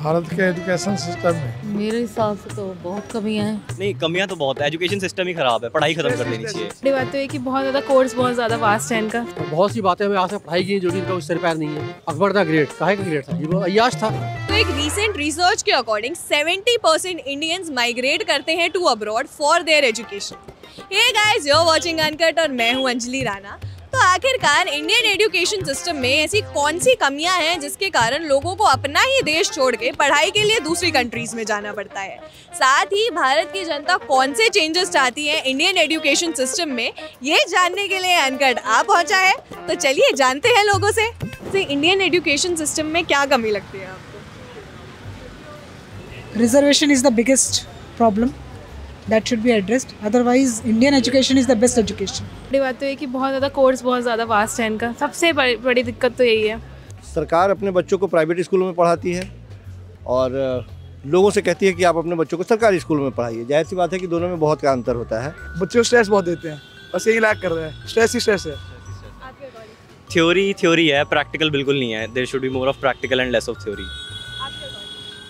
भारत के education system में मेरे हिसाब से तो बहुत कमियां हैं। नहीं, कमियां तो बहुत है। एजुकेशन सिस्टम ही खराब है, पढ़ाई खत्म कर देनी चाहिए। बड़ी बात तो है कि बहुत ज़्यादा कोर्स बहुत ज़्यादा वास्ट है इनका। बहुत सी बातें हमें आज तक पढ़ाई की जो कि इनका कुछ सिर पैर नहीं है। अकबर द ग्रेट काहे का ग्रेट था? ये वो अय्याश था। तो एक रीसेंट रिसर्च के अकॉर्डिंग 70% इंडियंस माइग्रेट करते हैं to abroad for their education. Hey guys, you are watching uncut और मैं हूं अंजलि राणा। तो आखिरकार इंडियन एजुकेशन सिस्टम में ऐसी कौन सी कमियां हैं जिसके कारण लोगों को अपना ही देश छोड़ के पढ़ाई के लिए दूसरी कंट्रीज में जाना पड़ता है? साथ ही भारत की जनता कौन से चेंजेस चाहती है इंडियन एजुकेशन सिस्टम में, ये जानने के लिए अनकट आ पहुंचा है। तो चलिए जानते हैं लोगों से इंडियन एजुकेशन सिस्टम में क्या कमी लगती है आपको? Reservation is the biggest problem that should be addressed. Otherwise, Indian education is the best education. बड़ी बात तो है कि बहुत ज़्यादा कोर्स बहुत ज़्यादा वास्ट है इनका। सबसे बड़ी दिक्कत तो यही है। सरकार अपने बच्चों को प्राइवेट स्कूलों में पढ़ाती है और लोगों से कहती है कि आप अपने बच्चों को सरकारी स्कूल में पढ़ाइए। जाहिर सी बात है कि दोनों में बहुत का अंतर होता है। बच्चों को स्ट्रेस बहुत देते हैं, बस यही लैक कर रहे हैं। स्ट्रेस ही स्ट्रेस है। थ्योरी है, प्रैक्टिकल बिल्कुल नहीं है। There should be more of practical and less of theory.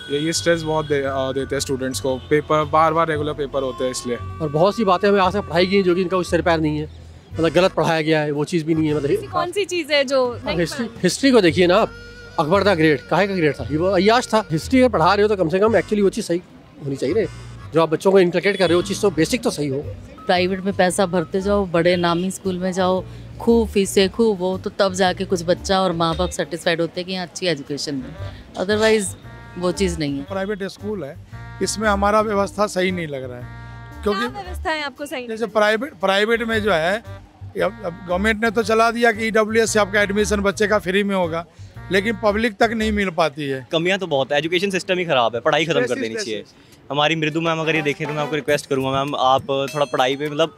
ये स्ट्रेस बहुत देते हैं स्टूडेंट्स को। पेपर बार रेगुलर पेपर होते हैं इसलिए। और बहुत सी बातें हमें आज तक पढ़ाई की जो कि इनका कुछ सिर पैर नहीं है। मतलब गलत पढ़ाया गया है, वो चीज़ भी नहीं है। मतलब कौन सी चीज़ है जो हिस्ट्री को देखिए ना आप। अकबर द ग्रेट काहे का ग्रेट था? ये वो अय्याश था। हिस्ट्री अगर पढ़ा रहे हो तो कम से कम एक्चुअली वो चीज़ सही होनी चाहिए। जो आप बच्चों को इनकलकेट कर रहे हो चीज़ तो बेसिक तो सही हो। प्राइवेट में पैसा भरते जाओ, बड़े नामी स्कूल में जाओ, खूब फीसें खूब वो, तो तब जाके कुछ बच्चा और माँ बाप सेटिस्फाइड होते हैं कि यहाँ अच्छी एजुकेशन है। अदरवाइज वो चीज़ नहीं है। प्राइवेट स्कूल है, इसमें हमारा व्यवस्था सही नहीं लग रहा है। क्योंकि व्यवस्था है आपको सही? जैसे प्राइवेट में जो है, गवर्नमेंट ने तो चला दिया कि EWS से आपका एडमिशन बच्चे का फ्री में होगा, लेकिन पब्लिक तक नहीं मिल पाती है। कमियां तो बहुत है। एजुकेशन सिस्टम ही खराब है, पढ़ाई खत्म कर देनी चाहिए। हमारी मृदु मैम अगर ये देखें तो मैं आपको रिक्वेस्ट करूंगा, मैम आप थोड़ा पढ़ाई पे मतलब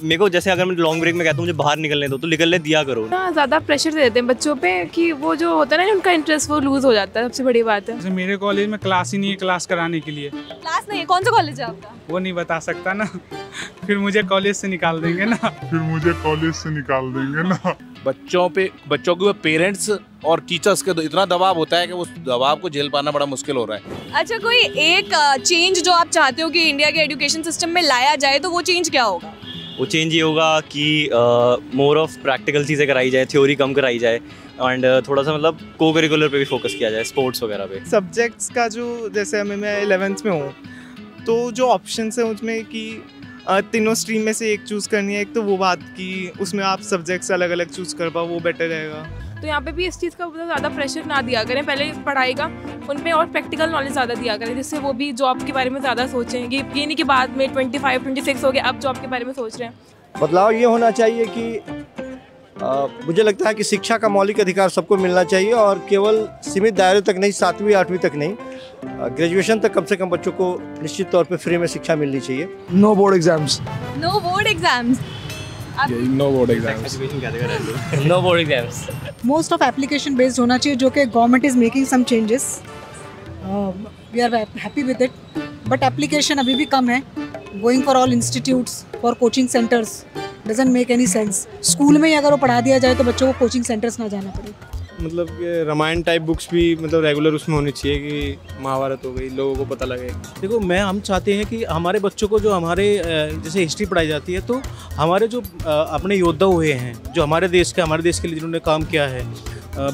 मेरे को जैसे अगर मैं लॉन्ग ब्रेक में कहता हूँ मुझे बाहर निकलने दो तो निकलने दिया करो। ज़्यादा प्रेशर दे देते हैं बच्चों पे कि वो जो होता है ना उनका इंटरेस्ट वो लूज हो जाता है। सबसे बड़ी बात है। जैसे मेरे कॉलेज में क्लास ही नहीं है क्लास कराने के लिए। क्लास नहीं है? कौन सा कॉलेज है आपका? वो नहीं बता सकता ना। फिर मुझे कॉलेज से निकाल देंगे ना। बच्चों के पेरेंट्स और टीचर्स के इतना दबाव होता है कि उस दबाव को झेल पाना बड़ा मुश्किल हो रहा है। अच्छा, कोई एक चेंज जो आप चाहते हो कि इंडिया के एजुकेशन सिस्टम में लाया जाए तो वो चेंज क्या होगा? वो चेंज ये होगा कि मोर ऑफ प्रैक्टिकल चीज़ें कराई जाए, थ्योरी कम कराई जाए एंड थोड़ा सा मतलब को करिकुलर पे भी फोकस किया जाए, स्पोर्ट्स वगैरह पे। सब्जेक्ट्स का जो जैसे मैं 11th में हूँ तो जो ऑप्शंस हैं उसमें कि तीनों स्ट्रीम में से एक चूज़ करनी है। एक तो वो बात कि उसमें आप सब्जेक्ट्स अलग अलग चूज़ कर पाओ, वो बेटर रहेगा। तो यहाँ पे भी इस चीज़ का बहुत ज़्यादा प्रेशर ना दिया करें पहले पढ़ाई का, उन पे और प्रैक्टिकल नॉलेज ज़्यादा दिया करें, जिससे वो भी जॉब के बारे में ज़्यादा सोचें। कि ये नहीं कि बाद में 25-26 हो गए अब जॉब के बारे में सोच रहे हैं। बदलाव ये होना चाहिए कि मुझे लगता है कि शिक्षा का मौलिक अधिकार सबको मिलना चाहिए और केवल सीमित दायरे तक नहीं, 7वीं 8वीं तक नहीं, ग्रेजुएशन तक कम से कम बच्चों को निश्चित तौर पे फ्री में शिक्षा मिलनी चाहिए। No board exams. No board exams. No board exams. No board exams. Most of application based होना चाहिए, जो कि government is making some changes. We are happy with it. But application अभी भी कम है. Going for all institutes, for coaching centers doesn't make any sense. School में ही अगर वो पढ़ा दिया जाए तो बच्चों को कोचिंग सेंटर्स ना जाना पड़े। मतलब रामायण टाइप बुक्स भी मतलब रेगुलर उसमें होनी चाहिए कि महाभारत हो गई, लोगों को पता लगे। देखो हम चाहते हैं कि हमारे बच्चों को जो हमारे जैसे हिस्ट्री पढ़ाई जाती है तो हमारे जो अपने योद्धा हुए हैं जो हमारे देश के लिए जिन्होंने काम किया है,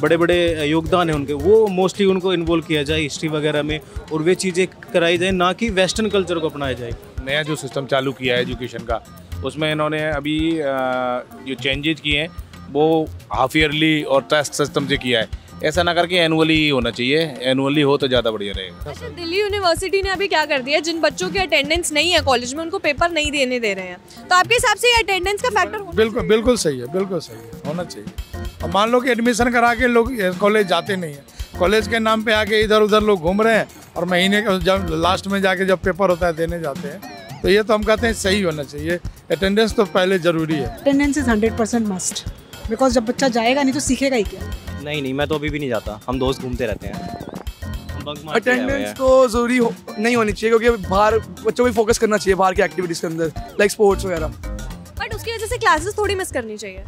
बड़े बड़े योगदान है उनके, वो मोस्टली उनको इन्वॉल्व किया जाए हिस्ट्री वगैरह में और वे चीज़ें कराई जाए, ना कि वेस्टर्न कल्चर को अपनाया जाए। नया जो सिस्टम चालू किया है एजुकेशन का, उसमें इन्होंने अभी जो चेंजेज किए हैं वो हाफ ईयरली और टेस्ट सिस्टम से किया है। ऐसा ना करके एनुअली होना चाहिए, एनुअली हो तो ज़्यादा बढ़िया रहेगा। अच्छा, दिल्ली यूनिवर्सिटी ने अभी क्या कर दिया, जिन बच्चों की अटेंडेंस नहीं है कॉलेज में उनको पेपर नहीं देने दे रहे हैं। तो आपके हिसाब से ये अटेंडेंस का फैक्टर बिल्कुल सही है, बिल्कुल सही है, होना चाहिए। और मान लो कि एडमिशन करा के लोग कॉलेज जाते नहीं है, कॉलेज के नाम पे आके इधर उधर लोग घूम रहे हैं और महीने के जब लास्ट में जाके जब पेपर होता है देने जाते हैं। तो ये तो हम कहते हैं सही होना चाहिए। अटेंडेंस तो पहले जरूरी है। अटेंडेंस इज 100% मस्ट, बिकॉज जब बच्चा जाएगा नहीं तो सीखेगा ही क्या। नहीं, मैं तो अभी भी नहीं जाता, हम दोस्त घूमते रहते हैं। अटेंडेंस तो जरूरी नहीं होनी चाहिए क्योंकि बाहर बच्चों को फोकस करना चाहिए बाहर की एक्टिविटीज के अंदर, लाइक स्पोर्ट्स वगैरह। बट उसकी वजह से क्लासेस थोड़ी मिस करनी चाहिए।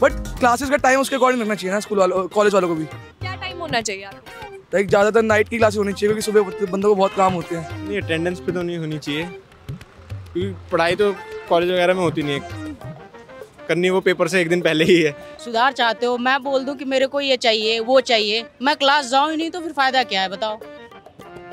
बट क्लासेस का टाइम उसके अकॉर्डिंग रखना चाहिए ना, स्कूल वालों कॉलेज वालों को भी। क्या टाइम होना चाहिए आपको? लाइक ज़्यादातर नाइट की क्लासेस होनी चाहिए क्योंकि सुबह बंदों को बहुत काम होते हैं। नहीं, अटेंडेंस पे तो नहीं होनी चाहिए क्योंकि पढ़ाई तो कॉलेज वगैरह में होती नहीं है, करनी वो पेपर से एक दिन पहले ही है। सुधार चाहते हो, मैं बोल दूं कि मेरे को ये चाहिए वो चाहिए, मैं क्लास जाऊं ही नहीं तो फिर फायदा क्या है बताओ।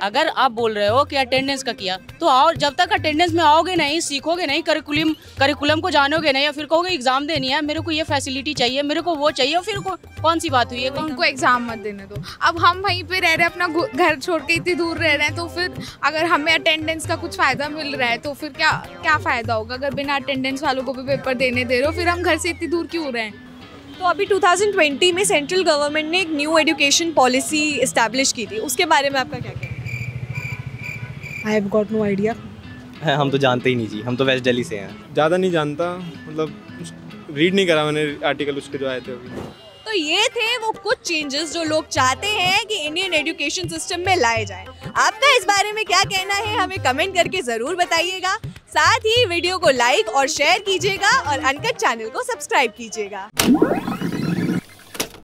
अगर आप बोल रहे हो कि अटेंडेंस का किया तो आओ, जब तक अटेंडेंस में आओगे नहीं, सीखोगे नहीं, करिकुलम को जानोगे नहीं, या फिर कहोगे एग्जाम देनी है, मेरे को ये फैसिलिटी चाहिए, मेरे को वो चाहिए, फिर कौन सी बात हुई है? उनको एग्जाम मत देने दो। अब हम वहीं पे रह रहे हैं, अपना घर छोड़ के इतनी दूर रह रहे हैं, तो फिर अगर हमें अटेंडेंस का कुछ फ़ायदा मिल रहा है तो फिर क्या फ़ायदा होगा? अगर बिना अटेंडेंस वालों को भी पेपर देने दे रहे हो, फिर हम घर से इतनी दूर क्यों रहे हैं? तो अभी 2020 में सेंट्रल गवर्नमेंट ने एक न्यू एजुकेशन पॉलिसी इस्टेब्लिश की थी, उसके बारे में आपका क्या कहना है? I have got no idea. हम तो जानते ही नहीं जी, हम तो वेस्ट दिल्ली से हैं। ज़्यादा नहीं जानता, मतलब रीड नहीं करा मैंने आर्टिकल उसके जो आए थे अभी। तो ये थे वो कुछ चेंजेस जो लोग चाहते हैं कि इंडियन एजुकेशन सिस्टम में लाए जाएं। आपका इस बारे में क्या कहना है हमें कमेंट करके ज़रूर बताइएगा। साथ ही वीडियो को लाइक और शेयर कीजिएगा और अनकट चैनल को सब्सक्राइब कीजिएगा।